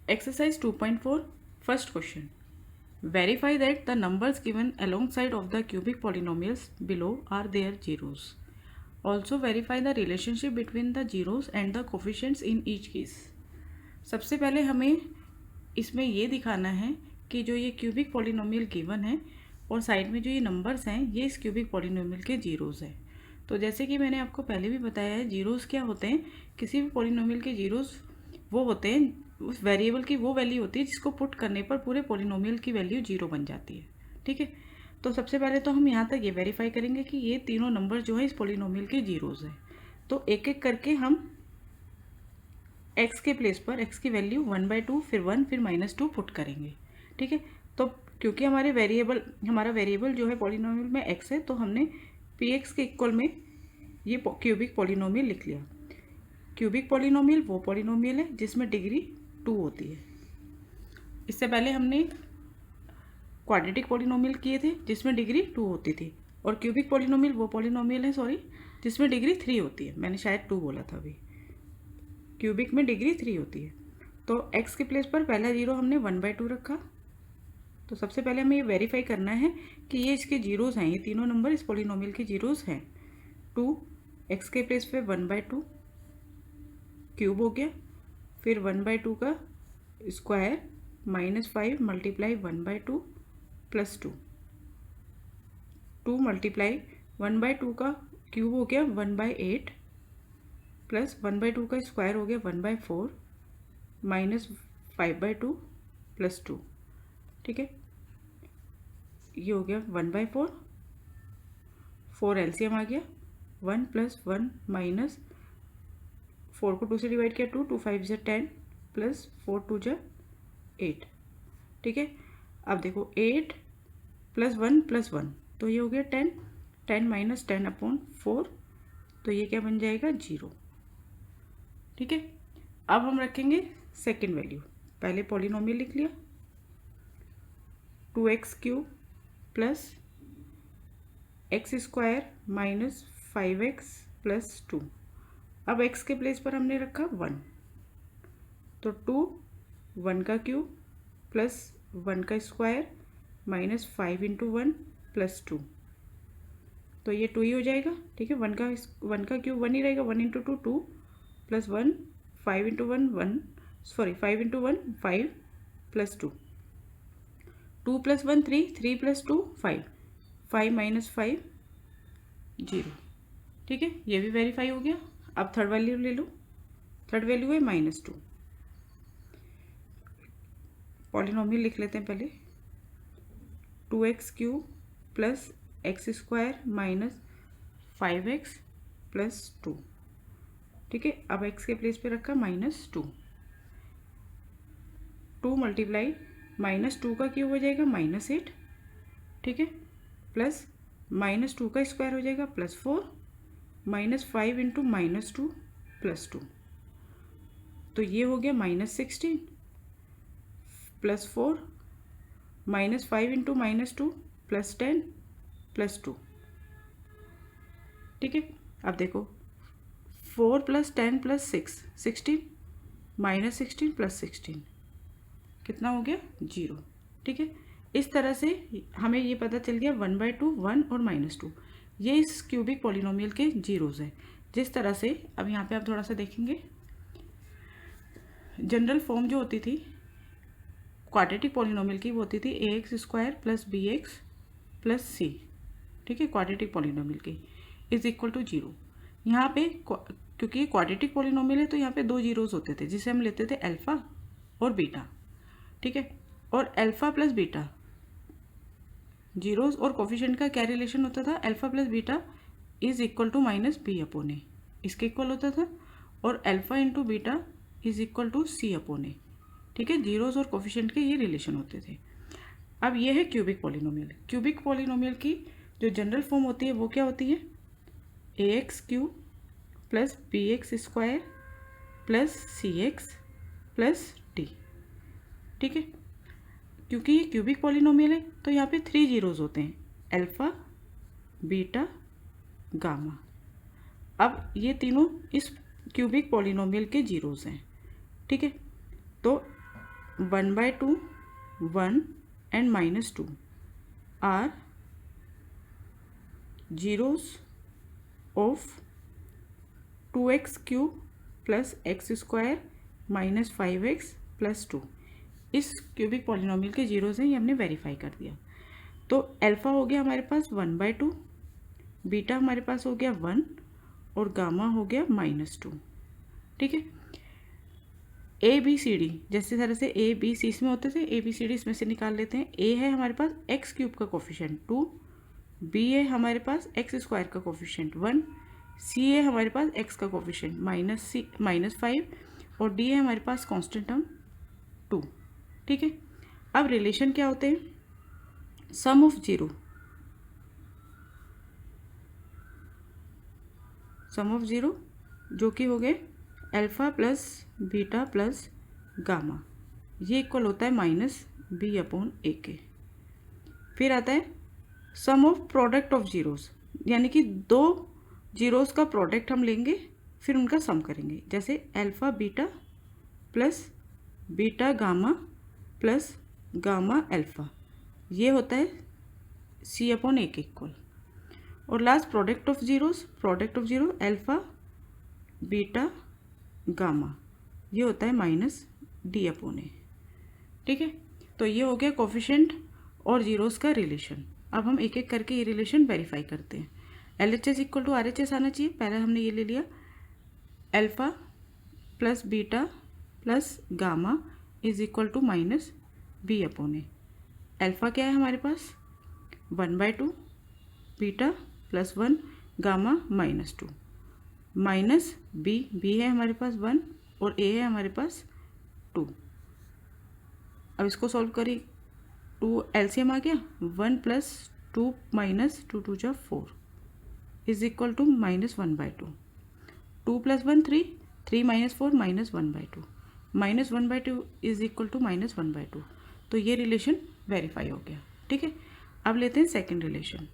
Exercise 2.4 First question. Verify that the numbers given alongside of the cubic polynomials below are their zeros. Also verify the relationship between the zeros and the coefficients in each case. सबसे पहले हमें इसमें ये दिखाना है कि जो ये क्यूबिक पॉलिनोमियल गिवन है और साइड में जो ये नंबर्स हैं ये इस क्यूबिक पॉलिनोमियल के जीरोज़ हैं। तो जैसे कि मैंने आपको पहले भी बताया है, जीरोज़ क्या होते हैं, किसी भी पॉलिनोमियल के जीरोज़ वो होते हैं, उस वेरिएबल की वो वैल्यू होती है जिसको पुट करने पर पूरे पॉलिनोमियल की वैल्यू जीरो बन जाती है। ठीक है, तो सबसे पहले तो हम यहाँ तक ये वेरीफाई करेंगे कि ये तीनों नंबर जो है इस पॉलिनोमियल के जीरोज़ हैं। तो एक एक करके हम x के प्लेस पर x की वैल्यू 1/2 फिर 1 फिर -2 पुट करेंगे। ठीक है, तो क्योंकि हमारा वेरिएबल जो है पॉलिनोमियल में x है, तो हमने px के इक्वल में ये क्यूबिक पॉलिनोमियल लिख लिया। क्यूबिक पॉलिनोमियल वो पॉलिनोमियल है जिसमें डिग्री 2 होती है। इससे पहले हमने क्वाड्रेटिक पॉलिनोमियल किए थे जिसमें डिग्री 2 होती थी, और क्यूबिक पॉलिनोमियल वो पॉलिनोमियल है जिसमें डिग्री 3 होती है। मैंने शायद 2 बोला था अभी। क्यूबिक में डिग्री 3 होती है। तो x के प्लेस पर पहला जीरो हमने 1/2 रखा। तो सबसे पहले हमें ये वेरीफाई करना है कि ये इसके जीरोज़ हैं, ये तीनों नंबर इस पॉलिनोमियल के जीरोज़ हैं। 2 x के प्लेस पे 1/2 क्यूब हो गया, फिर 1/2 का स्क्वायर -5 मल्टीप्लाई 1/2 प्लस 2 मल्टीप्लाई 1/2 का क्यूब हो गया 1/8 प्लस 1/2 का स्क्वायर हो गया 1/4 -5/2 प्लस 2। ठीक है, ये हो गया 1/4, 4 एलसीएम आ गया, 1 + 1 माइनस 4 को 2 से डिवाइड किया 2, 2 5 = 10 प्लस 4 2 = 8। ठीक है, अब देखो 8 + 1 + 1, तो ये हो गया 10, 10 - 10/4, तो ये क्या बन जाएगा 0। ठीक है, अब हम रखेंगे सेकेंड वैल्यू। पहले पॉलिनोमियल लिख लिया 2x³ plus x² minus 5x plus 2। अब x के प्लेस पर हमने रखा 1, तो 2 1 का क्यूब प्लस 1 का स्क्वायर माइनस 5 × 1 प्लस 2, तो ये 2 ही हो जाएगा। ठीक है, 1 का क्यूब 1 ही रहेगा, 1 × 2 2 प्लस 1 5 × 1 1 सॉरी 5 × 1 5 प्लस 2 2 + 1 3 3 + 2 5 5 - 5 0। ठीक है, ये भी वेरीफाई हो गया। अब थर्ड वैल्यू ले लो। थर्ड वैल्यू है -2। पॉलिनोमियल लिख लेते हैं पहले 2x³ plus x² minus 5x plus 2। ठीक है, अब x के प्लेस पे रखा -2, 2 मल्टीप्लाई -2 का क्यूब हो जाएगा -8। ठीक है, प्लस -2 का स्क्वायर हो जाएगा +4 -5 × -2 प्लस 2, तो ये हो गया -16 प्लस 4 -5 × -2 प्लस 10 प्लस 2। ठीक है, अब देखो 4 + 10 + 6 16 -16 प्लस 16 कितना हो गया 0। ठीक है, इस तरह से हमें ये पता चल गया 1/2 1 और -2 ये इस क्यूबिक पॉलिनोमियल के जीरोज़ हैं। जिस तरह से अब यहाँ पे आप थोड़ा सा देखेंगे, जनरल फॉर्म जो होती थी क्वाड्रेटिक पॉलिनोमियल की वो होती थी ax² + bx + c। ठीक है, क्वाड्रेटिक पॉलिनोमियल की = 0। यहाँ पे क्योंकि ये क्वाड्रेटिक पॉलिनोमियल है तो यहाँ पे 2 जीरोज़ होते थे जिसे हम लेते थे अल्फ़ा और बीटा। ठीक है, और अल्फ़ा प्लस बीटा जीरोज़ और कोफिशिएंट का क्या रिलेशन होता था, अल्फ़ा प्लस बीटा = -b/a, इसके इक्वल होता था, और अल्फ़ा × बीटा = c/a। ठीक है, जीरोज़ और कोफिशिएंट के ये रिलेशन होते थे। अब ये है क्यूबिक पॉलिनोमियल। क्यूबिक पॉलिनोमियल की जो जनरल फॉर्म होती है वो क्या होती है, ax³ plus bx² plus cx plus d। ठीक है, क्योंकि ये क्यूबिक पॉलिनोमियल है तो यहाँ पे 3 जीरोज़ होते हैं, अल्फ़ा बीटा गामा। अब ये तीनों इस क्यूबिक पॉलिनोमियल के जीरोज़ हैं। ठीक है, तो 1/2, 1 and -2 are zeros of 2x cube plus x square minus 5x plus 2। इस क्यूबिक पॉलिनोमियल के जीरोज़ हैं, ये हमने वेरीफाई कर दिया। तो अल्फ़ा हो गया हमारे पास 1/2, बीटा हमारे पास हो गया 1 और गामा हो गया -2। ठीक है, ए बी सी डी जैसे तरह से ए बी सी इसमें होते थे, ए बी सी डी इसमें से निकाल लेते हैं। ए है हमारे पास एक्स क्यूब का कोफिशिएंट 2, बी है हमारे पास एक्स स्क्वायर का कोफिशिएंट 1, सी है हमारे पास एक्स का कोफिशिएंट -5 और डी है हमारे पास कांस्टेंट टर्म 2। ठीक है, अब रिलेशन क्या होते हैं? सम ऑफ जीरो जो कि हो गए alpha plus beta plus gamma, ये इक्वल होता है -b/a के। फिर आता है sum of product of zeros, यानी कि दो जीरोस का प्रोडक्ट हम लेंगे फिर उनका सम करेंगे। जैसे alpha beta plus beta gamma plus gamma alpha, ये होता है c/a के इक्वल। और last product of zero alpha beta gamma, ये होता है -d/a। ठीक है, तो ये हो गया कोफिशिएंट और जीरोस का रिलेशन। अब हम एक एक करके ये रिलेशन वेरीफाई करते हैं। LHS इक्वल टू RHS आना चाहिए। पहले हमने ये ले लिया alpha plus beta plus gamma is equal to -b/a। Alpha क्या है हमारे पास 1/2, beta plus 1, gamma -2, minus B है हमारे पास 1 और ए है हमारे पास 2। अब इसको सॉल्व करें, 2 LCM आ गया, 1 + 2 - 2 × 4 is equal to -1/2। 2 + 1 3, 3 - 4 -1/2, -1/2 is equal to -1/2। तो ये रिलेशन वेरीफाई हो गया। ठीक है, अब लेते हैं सेकंड रिलेशन।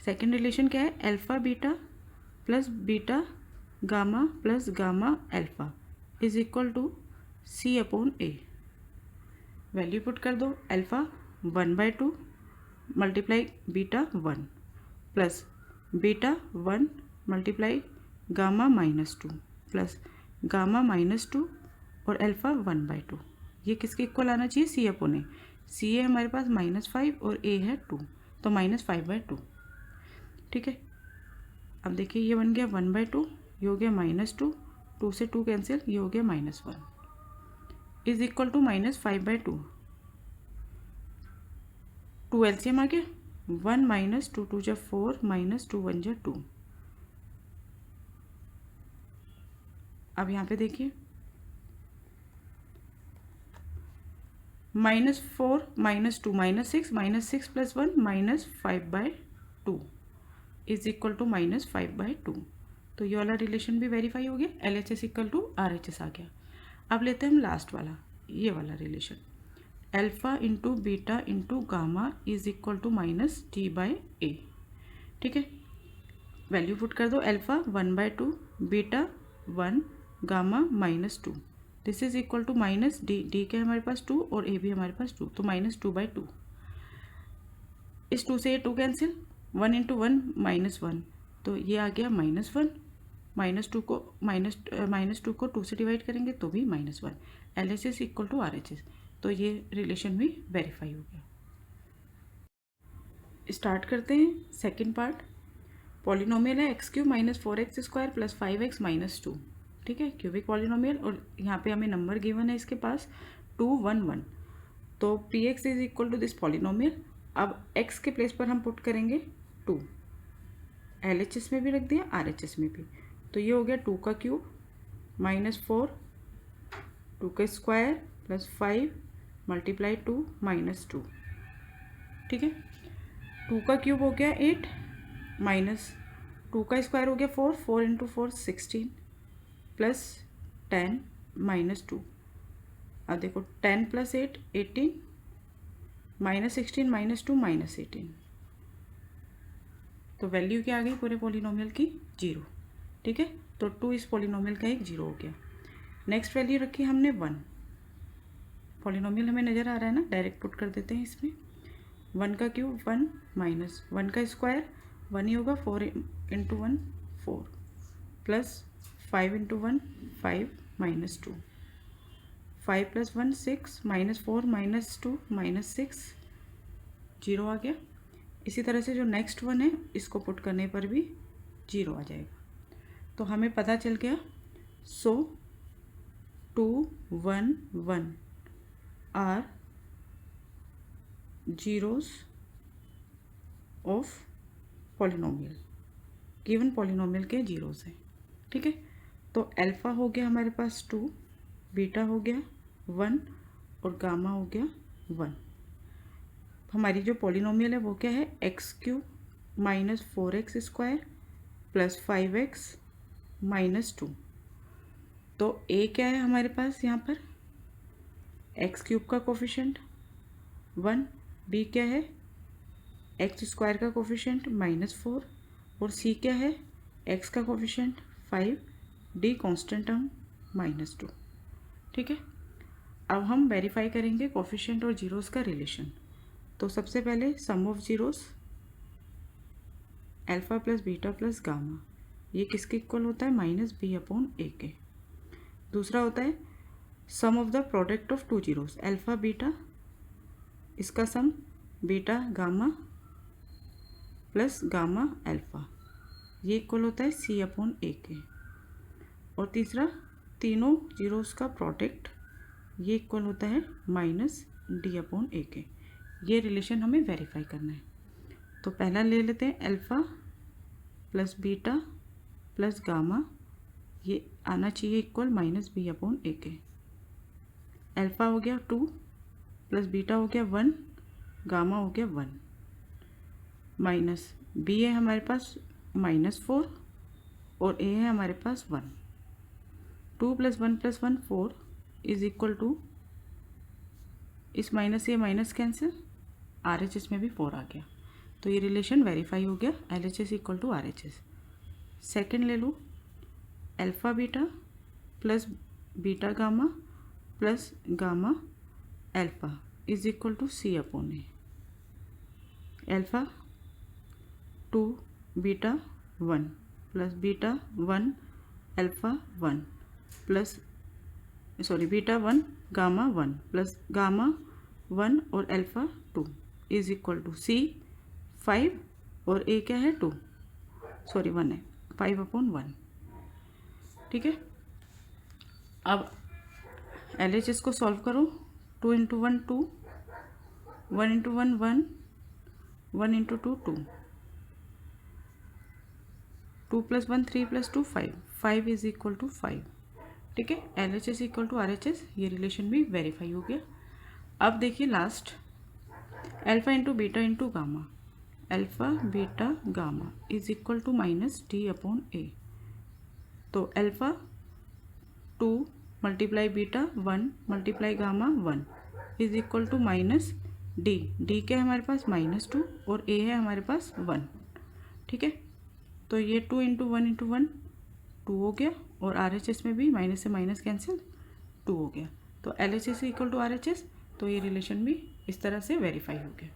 सेकंड रिलेशन क्या है? Alpha beta plus beta gamma plus gamma alpha is equal to c/a। Value put कर दो। Alpha 1/2 multiply beta 1 plus beta 1 multiply gamma -2 plus gamma -2 और अल्फ़ा 1/2। ये किसके इक्वल आना चाहिए? c/a। c है हमारे पास -5 और a है 2, तो -5/2। ठीक है, अब देखिए ये बन गया 1/2, ये हो गया -2, 2 से 2 कैंसिल, ये हो गया -1 इज इक्वल टू -5/2। 2 LCM आ गया, 1 - 2 × 4 -2 1 × 2। अब यहाँ पे देखिए -4 - 2 -6 6 + 1 -5/2 इज इक्वल टू -5/2। तो ये वाला रिलेशन भी वेरीफाई हो गया। LHS इक्वल टू RHS आ गया। अब लेते हैं हम लास्ट वाला, ये वाला relation, alpha into beta into gamma is equal to -t/a। ठीक है, वैल्यू पुट कर दो। Alpha 1/2, beta 1, gamma -2, this is equal to -d के हमारे पास 2 और a भी हमारे पास 2, तो -2/2। इस 2 से ये 2 कैंसिल, 1 × 1 -1, तो ये आ गया -1, -2 को 2 से डिवाइड करेंगे तो भी -1। LHS इक्वल टू RHS, तो ये रिलेशन भी वेरीफाई हो गया। स्टार्ट करते हैं सेकंड पार्ट। पॉलिनोमियल है x³ - 4x² + 5x - 2। ठीक है, क्यूबिक पॉलिनोमियल, और यहाँ पे हमें नंबर गिवन है इसके पास 2 1 1, तो px is equal to this polynomial. अब x के प्लेस पर हम पुट करेंगे 2, LHS में भी रख दिया, RHS में भी, तो ये हो गया 2 का क्यूब -4, 2 का स्क्वायर प्लस 5 मल्टीप्लाई 2 -2। ठीक है, 2 का क्यूब हो गया 8 माइनस 2 का स्क्वायर हो गया 4, 4 × 4 16 प्लस 10 -2। अब देखो 10 + 8 18, -16 -2 -18, तो वैल्यू क्या आ गई पूरे पॉलिनोमियल की? 0। ठीक है, तो 2 इस पॉलिनोमियल का एक 0 हो गया। नेक्स्ट वैल्यू रखी हमने 1, पॉलिनोमियल हमें नज़र आ रहा है ना, डायरेक्ट पुट कर देते हैं इसमें। 1 का क्यूब 1 माइनस 1 का स्क्वायर 1 ही होगा, 4 into 1 4 plus 5 into 1 5 minus 2, 5 plus 1 6 minus 4 minus 2 minus 6 0 आ गया। इसी तरह से जो नेक्स्ट वन है इसको पुट करने पर भी 0 आ जाएगा। तो हमें पता चल गया, so 2 1 1 are zeros of polynomial, given polynomial के जीरोस हैं। ठीक है, तो अल्फ़ा हो गया हमारे पास 2, बीटा हो गया 1 और गामा हो गया 1। हमारी जो पॉलिनोमियल है वो क्या है, x cube minus 4x square plus 5x minus 2। तो a क्या है हमारे पास यहाँ पर, एक्स क्यूब का कोफिशेंट 1, b क्या है एक्स स्क्वायर का कोफिशेंट -4 और c क्या है x का कोफिशेंट 5, d कांस्टेंट टर्म -2। ठीक है, अब हम वेरीफाई करेंगे कोफिशेंट और जीरोस का रिलेशन। तो सबसे पहले sum of zeros alpha plus beta plus gamma, ये किसके इक्वल होता है, -b/a के। दूसरा होता है sum of the product of 2 zeros, alpha beta, इसका sum beta gamma plus gamma alpha, ये इक्वल होता है c/a के। और तीसरा तीनों जीरोस का प्रोडक्ट, ये इक्वल होता है -d/a के। ये रिलेशन हमें वेरीफाई करना है। तो पहला ले लेते हैं alpha plus beta plus gamma, ये आना चाहिए इक्वल -b/a के। अल्फ़ा हो गया 2 प्लस बीटा हो गया 1, गामा हो गया 1, माइनस b है हमारे पास -4 और a है हमारे पास 1। 2 + 1 + 1 4 इज इक्वल टू, इस माइनस से माइनस कैंसिल, RHS में भी 4 आ गया। तो ये रिलेशन वेरीफाई हो गया, LHS equal to RHS। Second ले लो, alpha beta plus beta gamma plus gamma alpha is equal to c/a। Alpha 2 beta 1 plus beta 1 alpha 1 plus beta 1 gamma 1 plus gamma 1 और alpha 2 is equal to c 5 और a क्या है 2, 1 है, 5/1। ठीक है, अब LHS को सॉल्व करो। 2 × 1 2, 1 × 1 1, 1 × 2 2, 2 + 1 3 + 2 5, 5 इज इक्वल टू 5। ठीक है, LHS इक्वल टू RHS, ये रिलेशन भी वेरीफाई हो गया। अब देखिए last, alpha into beta into gamma, alpha beta gamma is equal to -d/a। तो alpha 2 × beta 1 × gamma 1 is equal to -d, d क्या है हमारे पास -2 और a है हमारे पास 1। ठीक है, तो ये 2 × 1 × 1 2 हो गया और RHS में भी माइनस से माइनस कैंसिल 2 हो गया। तो LHS इक्वल टू RHS, तो ये रिलेशन भी इस तरह से वेरीफाई हो गया।